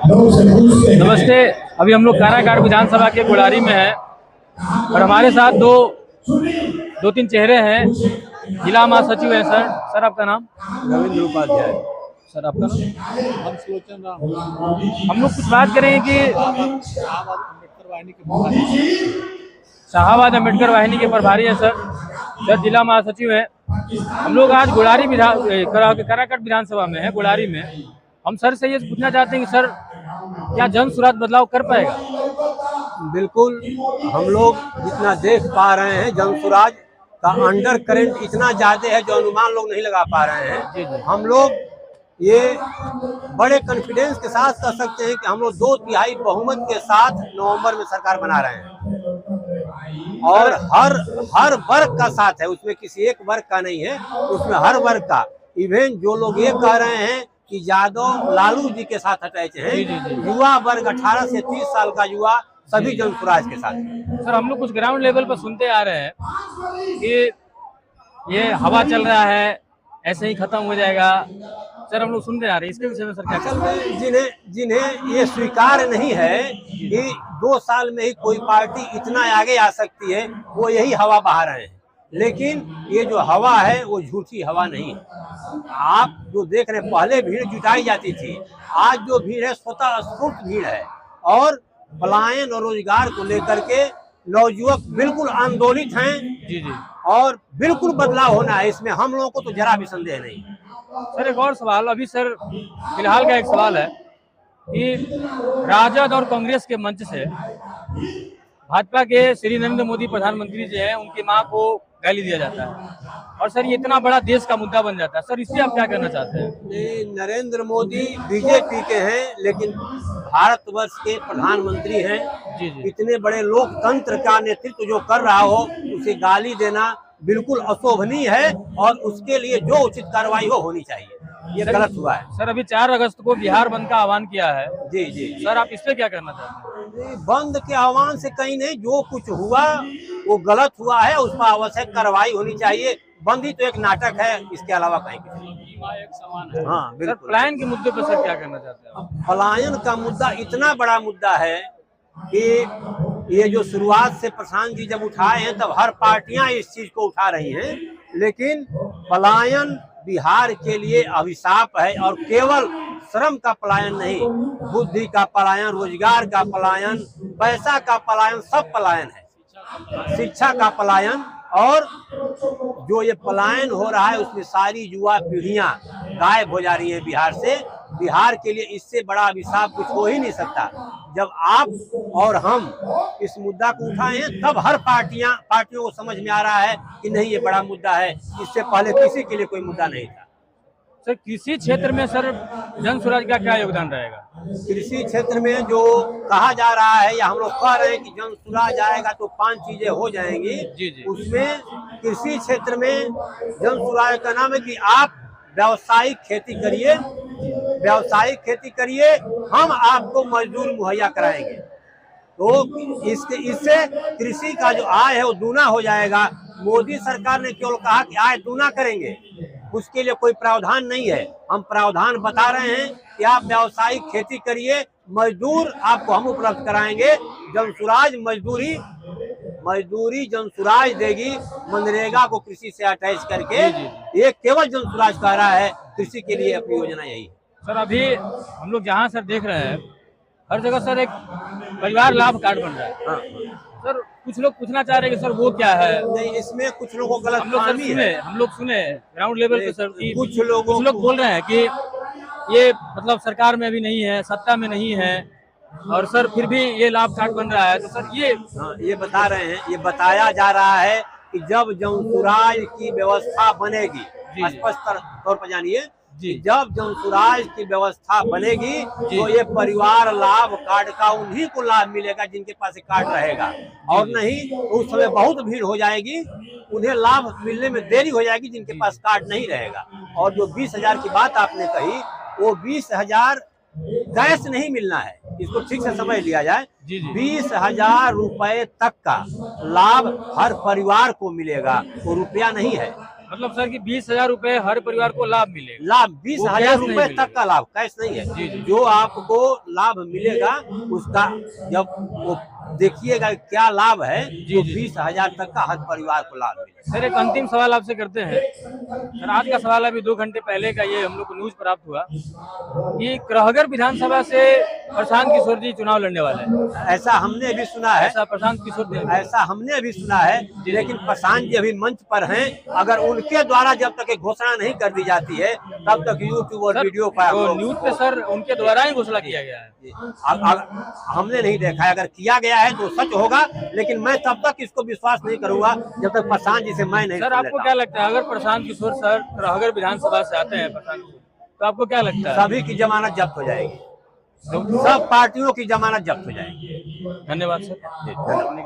नमस्ते। अभी हम लोग काराकाट विधानसभा के गुड़ारी में हैं और हमारे साथ दो तीन चेहरे हैं। जिला महासचिव है सर। सर आपका नाम? रविंद्र उपाध्याय। सर आपका नाम? हंसलोचन राम। हम लोग कुछ बात करेंगे कि शाहाबाद अम्बेडकर वाहिनी के प्रभारी है सर जिला महासचिव है। हम लोग आज गुड़ारी काराकाट विधानसभा में है, गुड़ारी में। हम सर से ये पूछना चाहते हैं कि सर क्या जन सुराज बदलाव कर पाएगा? बिल्कुल, हम लोग जितना देख पा रहे हैं जन सुराज का अंडर करंट इतना ज्यादा है जो अनुमान लोग नहीं लगा पा रहे हैं। हम लोग ये बड़े कॉन्फिडेंस के साथ कह सकते हैं कि हम लोग 2/3 बहुमत के साथ नवंबर में सरकार बना रहे हैं और हर वर्ग का साथ है, उसमें किसी एक वर्ग का नहीं है, उसमें हर वर्ग का। इवन जो लोग ये कह रहे हैं कि यादव लालू जी के साथ अटैच है, युवा वर्ग 18 से 30 साल का युवा सभी जन सुराज के साथ है। सर हम लोग कुछ ग्राउंड लेवल पर सुनते आ रहे हैं कि ये हवा चल रहा है, ऐसे ही खत्म हो जाएगा। सर हम लोग सुनते आ रहे हैं, इसके विषय में सर क्या कहते हैं? जिन्हें ये स्वीकार नहीं है कि 2 साल में ही कोई पार्टी इतना आगे आ सकती है, वो यही हवा बहा रहे हैं। लेकिन ये जो हवा है वो झूठी हवा नहीं है। आप जो देख रहे हैं, पहले भीड़ जुटाई जाती थी, आज जो भीड़ है स्वतः स्फूर्त भीड़ है और पलायन और रोजगार को लेकर के नौजुवक बिल्कुल आंदोलित हैं। जी और बिल्कुल बदलाव होना है, इसमें हम लोगों को तो जरा भी संदेह नहीं। सर एक और सवाल, अभी सर फिलहाल का एक सवाल है कि राजद और कांग्रेस के मंच से भाजपा के श्री नरेंद्र मोदी प्रधानमंत्री जो है उनकी मां को गाली दिया जाता है और सर ये इतना बड़ा देश का मुद्दा बन जाता है। सर इससे आप क्या कहना चाहते हैं? नरेंद्र मोदी बीजेपी के हैं लेकिन भारतवर्ष के प्रधानमंत्री हैं। जी। इतने बड़े लोकतंत्र का नेतृत्व जो कर रहा हो उसे गाली देना बिल्कुल अशोभनीय है और उसके लिए जो उचित कार्रवाई हो होनी चाहिए। ये गलत हुआ है। सर अभी 4 अगस्त को बिहार बंद का आह्वान किया है। जी। सर आप इस पे क्या करना चाहते हैं? बंद के आह्वान से कहीं नहीं, जो कुछ हुआ वो गलत हुआ है, उस पर आवश्यक कार्रवाई होनी चाहिए। बंदी तो एक नाटक है, इसके अलावा कहीं कुछ नहीं। हाँ सर पलायन के मुद्दे पर सर क्या करना चाहते हैं? पलायन का मुद्दा इतना बड़ा मुद्दा है कि ये जो शुरुआत से प्रशांत जी जब उठाए हैं तब हर पार्टियां इस चीज को उठा रही हैं, लेकिन पलायन बिहार के लिए अभिशाप है और केवल श्रम का पलायन नहीं, बुद्धि का पलायन, रोजगार का पलायन, पैसा का पलायन, सब पलायन है। शिक्षा का पलायन और जो ये पलायन हो रहा है उसमें सारी युवा पीढ़ियां गायब हो जा रही है बिहार से। बिहार के लिए इससे बड़ा अभिशाप कुछ हो ही नहीं सकता। जब आप और हम इस मुद्दा को उठाए हैं तब हर पार्टियों को समझ में आ रहा है कि नहीं ये बड़ा मुद्दा है, इससे पहले किसी के लिए कोई मुद्दा नहीं था। सर कृषि क्षेत्र में सर जन सुराज का क्या योगदान रहेगा? कृषि क्षेत्र में जो कहा जा रहा है या हम लोग कह रहे हैं कि जन सुराज आएगा तो 5 चीजें हो जाएंगी। जी। उसमें कृषि क्षेत्र में जन सुराज का नाम है कि आप व्यावसायिक खेती करिए, व्यावसायिक खेती करिए, हम आपको मजदूर मुहैया कराएंगे। तो इससे कृषि का जो आय है वो दूना हो जाएगा। मोदी सरकार ने केवल कहा कि आय दूना करेंगे, उसके लिए कोई प्रावधान नहीं है। हम प्रावधान बता रहे हैं कि आप व्यावसायिक खेती करिए, मजदूर आपको हम उपलब्ध कराएंगे। जनसुराज मजदूरी जनसुराज देगी, मनरेगा को कृषि से अटैच करके। ये केवल जनसुराज कह रहा है, कृषि के लिए अपनी योजना यही है। सर अभी हम लोग जहाँ सर देख रहे हैं हर जगह सर एक परिवार लाभ कार्ड बन रहा है। हाँ। सर कुछ लोग पूछना चाह रहे हैं कि सर वो क्या है? नहीं, इसमें कुछ लोगों को गलत हम लोग सुने ग्राउंड लेवल पे सर कि कुछ लोग बोल रहे हैं कि ये मतलब सरकार में भी नहीं है, सत्ता में नहीं है और सर फिर भी ये लाभ कार्ड बन रहा है। तो सर ये बता रहे हैं, ये बताया जा रहा है कि जब जनसुराज की व्यवस्था बनेगी, स्पष्ट तौर पर जानिए, जब जनसुराज की व्यवस्था बनेगी तो ये परिवार लाभ कार्ड का उन्हीं को लाभ मिलेगा जिनके पास कार्ड रहेगा, और नहीं तो उस समय बहुत भीड़ हो जाएगी, उन्हें लाभ मिलने में देरी हो जाएगी जिनके पास कार्ड नहीं रहेगा। और जो 20,000 की बात आपने कही, वो 20,000 कैश नहीं मिलना है, इसको ठीक से समझ लिया जाए। 20,000 रुपए तक का लाभ हर परिवार को मिलेगा, वो रुपया नहीं है। मतलब सर कि 20,000 रुपए हर परिवार को लाभ मिलेगा। लाभ वो 20,000 कैश नहीं रुपए मिलेगा। तक का लाभ, कैश नहीं है। जी, जी। जो आपको लाभ मिलेगा उसका जब वो देखिएगा क्या लाभ है, तो जी। 20,000 तक का हर परिवार को लाभ मिलेगा। सर एक अंतिम सवाल आपसे करते हैं। सर आज का सवाल अभी 2 घंटे पहले का ये हम लोग को न्यूज प्राप्त हुआ कि करहगर विधानसभा से प्रशांत किशोर जी चुनाव लड़ने वाले हैं। ऐसा हमने भी सुना है, ऐसा प्रशांत किशोर जी ने ऐसा हमने भी सुना है, लेकिन प्रशांत जी अभी मंच पर हैं। अगर उनके द्वारा जब तक एक घोषणा नहीं कर दी जाती है तब तक यूट्यूब और सर, वीडियो पर तो न्यूज पे सर उनके द्वारा ही घोषणा किया गया है। हमने नहीं देखा है। अगर किया गया है तो सच होगा, लेकिन मैं तब तक इसको विश्वास नहीं करूंगा जब तक प्रशांत जी से मैं नहीं सर सुन आपको लेता। क्या लगता है अगर प्रशांत किशोर सर करहगर विधानसभा से आते हैं प्रशांत किशोर, तो आपको क्या लगता है? सभी की जमानत जब्त हो जाएगी, सब पार्टियों की जमानत जब्त हो जाएगी। धन्यवाद सर। धन्यवाद।